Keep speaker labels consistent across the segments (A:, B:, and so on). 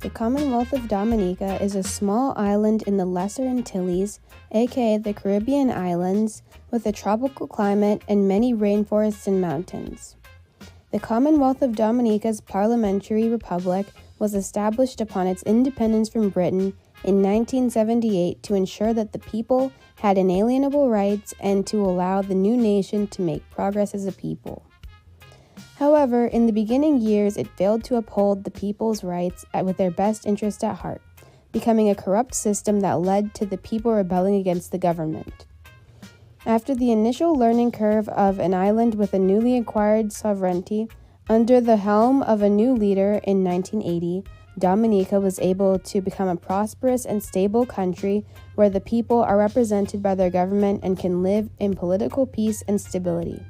A: The Commonwealth of Dominica is a small island in the Lesser Antilles, aka the Caribbean islands, with a tropical climate and many rainforests and mountains. The Commonwealth of Dominica's parliamentary republic was established upon its independence from Britain in 1978 to ensure that the people had inalienable rights and to allow the new nation to make progress as a people. However, in the beginning years, it failed to uphold the people's rights with their best interest at heart, becoming a corrupt system that led to the people rebelling against the government. After the initial learning curve of an island with a newly acquired sovereignty, under the helm of a new leader in 1980, Dominica was able to become a prosperous and stable country where the people are represented by their government and can live in political peace and stability.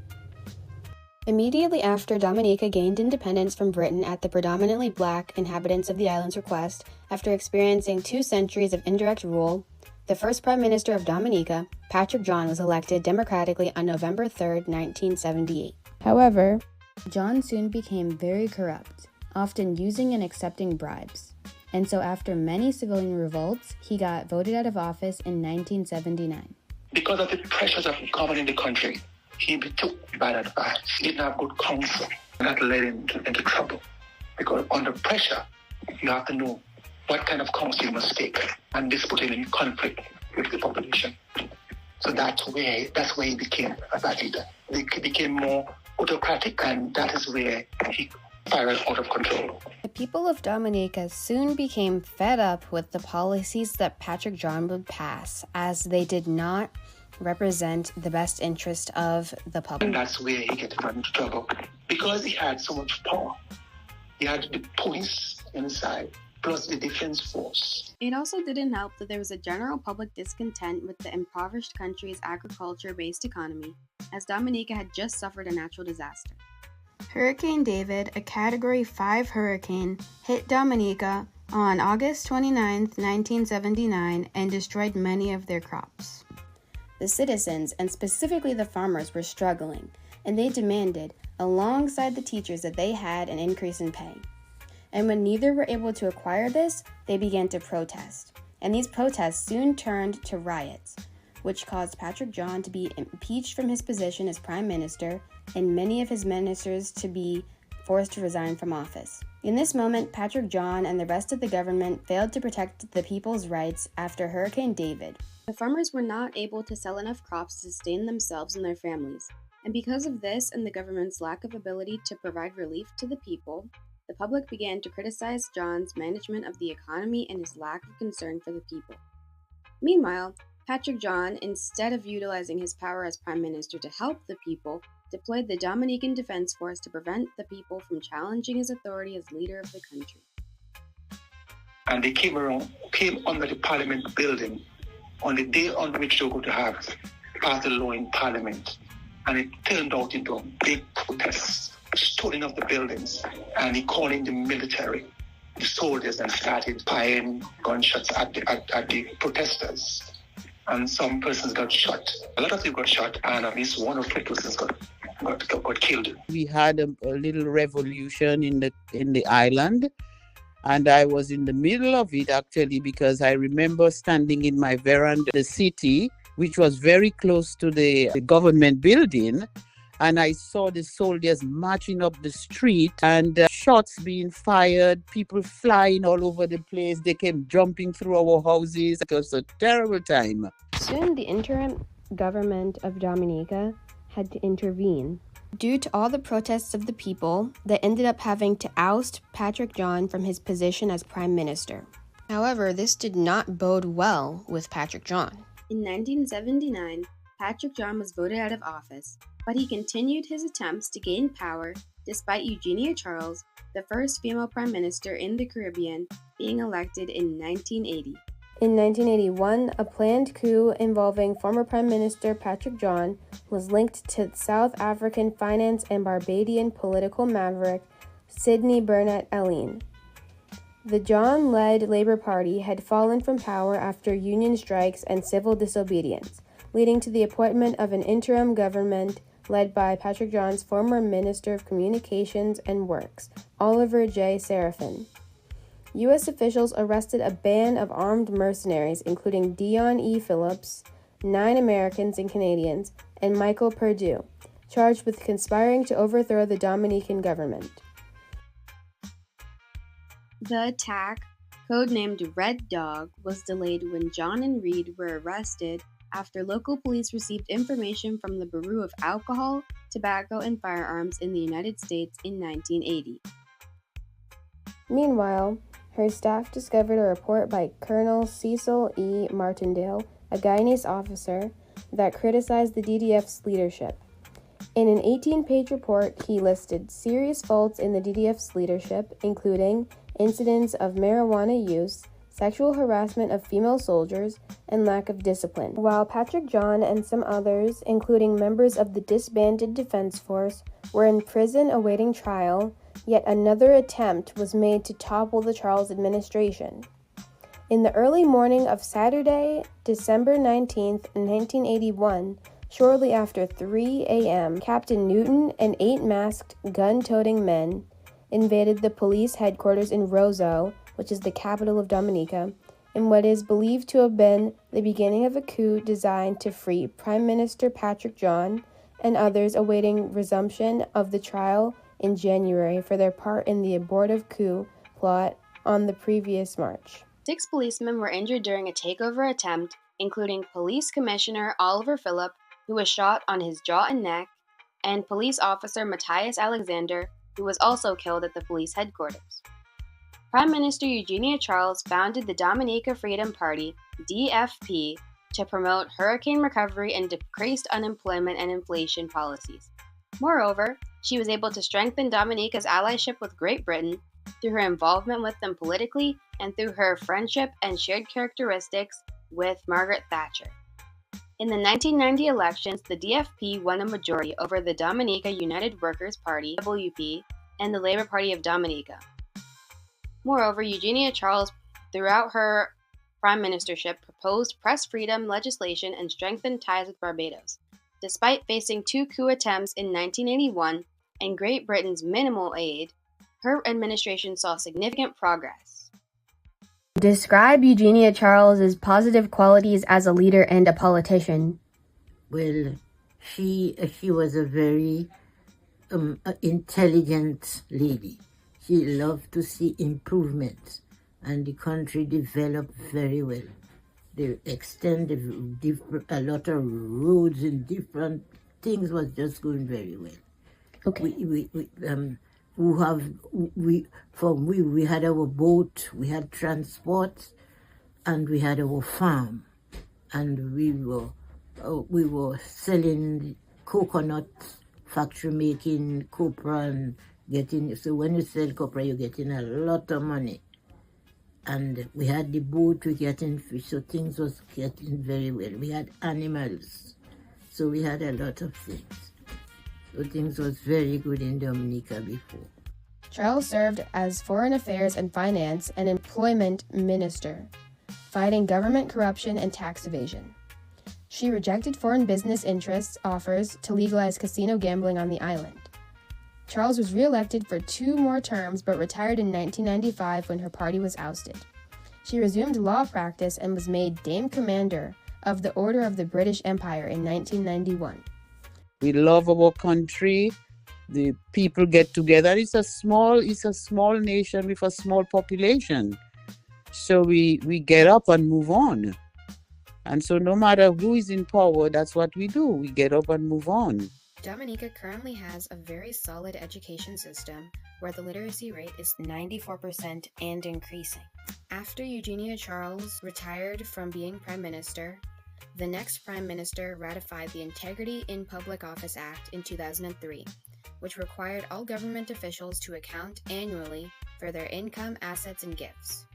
A: Immediately after Dominica gained independence from Britain at the predominantly black inhabitants of the island's request, after experiencing 2 centuries of indirect rule, the first Prime Minister of Dominica, Patrick John, was elected democratically on November 3, 1978. However, John soon became very corrupt, often using and accepting bribes. And so after many civilian revolts, he got voted out of office in 1979.
B: Because of the pressures of governing the country, he took bad advice. He didn't have good counsel. That led him into trouble. Because under pressure, you have to know what kind of counsel you must take. And this put him in conflict with the population. So that's where he became a bad leader. He became more autocratic, and that is where he spiraled out of control.
A: The people of Dominica soon became fed up with the policies that Patrick John would pass, as they did not represent the best interest of the public.
B: And that's where he got into trouble, because he had so much power. He had the police inside, plus the defense force.
A: It also didn't help that there was a general public discontent with the impoverished country's agriculture-based economy, as Dominica had just suffered a natural disaster. Hurricane David, a Category 5 hurricane, hit Dominica on August 29, 1979, and destroyed many of their crops. The citizens, and specifically the farmers, were struggling, and they demanded, alongside the teachers, that they had an increase in pay. And when neither were able to acquire this, they began to protest. And these protests soon turned to riots, which caused Patrick John to be impeached from his position as Prime Minister, and many of his ministers to be forced to resign from office. In this moment, Patrick John and the rest of the government failed to protect the people's rights after Hurricane David. The farmers were not able to sell enough crops to sustain themselves and their families, and because of this and the government's lack of ability to provide relief to the people, the public began to criticize John's management of the economy and his lack of concern for the people. Meanwhile, Patrick John, instead of utilizing his power as Prime Minister to help the people, deployed the Dominican Defense Force to prevent the people from challenging his authority as leader of the country.
B: And they came under the Parliament building on the day on which they were going to have passed a law in Parliament. And it turned out into a big protest, storming of the buildings, and he called in the military, the soldiers, and started firing gunshots at the protesters. And some persons got shot. A lot of people got shot, and at least 1 or 2 persons got killed.
C: We had a little revolution in the island, and I was in the middle of it actually, because I remember standing in my veranda, the city, which was very close to the government building, and I saw the soldiers marching up the street and shots being fired, people flying all over the place. They came jumping through our houses. It was a terrible time.
A: Soon, the interim government of Dominica had to intervene. Due to all the protests of the people, they ended up having to oust Patrick John from his position as Prime Minister. However, this did not bode well with Patrick John. In 1979, Patrick John was voted out of office, but he continued his attempts to gain power despite Eugenia Charles, the first female prime minister in the Caribbean, being elected in 1980. In 1981, a planned coup involving former Prime Minister Patrick John was linked to South African finance and Barbadian political maverick Sidney Burnett Alleyne. The John-led Labour Party had fallen from power after union strikes and civil disobedience, leading to the appointment of an interim government led by Patrick John's former Minister of Communications and Works, Oliver J. Serafin. U.S. officials arrested a band of armed mercenaries, including Dion E. Phillips, 9 Americans and Canadians, and Michael Perdue, charged with conspiring to overthrow the Dominican government.
D: The attack, codenamed Red Dog, was delayed when John and Reed were arrested after local police received information from the Bureau of Alcohol, Tobacco, and Firearms in the United States in 1980.
A: Meanwhile, her staff discovered a report by Colonel Cecil E. Martindale, a Guyanese officer, that criticized the DDF's leadership. In an 18-page report, he listed serious faults in the DDF's leadership, including incidents of marijuana use, sexual harassment of female soldiers, and lack of discipline. While Patrick John and some others, including members of the disbanded Defense Force, were in prison awaiting trial, yet another attempt was made to topple the Charles administration. In the early morning of Saturday, December 19, 1981, shortly after 3 a.m., Captain Newton and 8 masked, gun-toting men invaded the police headquarters in Roseau, which is the capital of Dominica, in what is believed to have been the beginning of a coup designed to free Prime Minister Patrick John and others awaiting resumption of the trial in January for their part in the abortive coup plot on the previous March.
D: 6 policemen were injured during a takeover attempt, including Police Commissioner Oliver Phillip, who was shot on his jaw and neck, and Police Officer Matthias Alexander, who was also killed at the police headquarters. Prime Minister Eugenia Charles founded the Dominica Freedom Party, DFP, to promote hurricane recovery and decreased unemployment and inflation policies. Moreover, she was able to strengthen Dominica's allyship with Great Britain through her involvement with them politically and through her friendship and shared characteristics with Margaret Thatcher. In the 1990 elections, the DFP won a majority over the Dominica United Workers' Party, WP, and the Labour Party of Dominica. Moreover, Eugenia Charles, throughout her prime ministership, proposed press freedom legislation and strengthened ties with Barbados. Despite facing 2 coup attempts in 1981 and Great Britain's minimal aid, her administration saw significant progress.
A: Describe Eugenia Charles's positive qualities as a leader and a politician.
E: Well, she was a very intelligent lady. She loved to see improvements, and the country developed very well. They extended a lot of roads and different things was just going very well.
A: Okay.
E: We had our boat, we had transport, and we had our farm, and we were selling coconut factory, making copra and getting. So when you sell copra, you're getting a lot of money. And we had the boat, we getting fish, so things was getting very well. We had animals, so we had a lot of things. So things was very good in Dominica before.
A: Charles served as Foreign Affairs and Finance and Employment Minister, fighting government corruption and tax evasion. She rejected foreign business interests' offers to legalize casino gambling on the island. Charles was re-elected for 2 more terms but retired in 1995 when her party was ousted. She resumed law practice and was made Dame Commander of the Order of the British Empire in 1991.
C: We love our country. The people get together. It's a small nation with a small population. So we get up and move on. And so no matter who is in power, that's what we do. We get up and move on.
A: Dominica currently has a very solid education system where the literacy rate is 94% and increasing. After Eugenia Charles retired from being Prime Minister, the next Prime Minister ratified the Integrity in Public Office Act in 2003, which required all government officials to account annually for their income, assets, and gifts.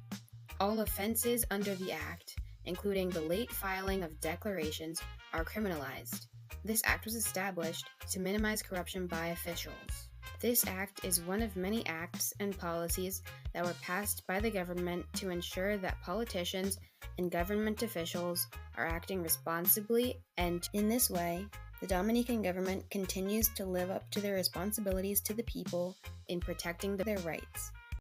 A: All offenses under the Act, including the late filing of declarations, are criminalized. This act was established to minimize corruption by officials. This act is one of many acts and policies that were passed by the government to ensure that politicians and government officials are acting responsibly, and in this way, the Dominican government continues to live up to their responsibilities to the people in protecting their rights.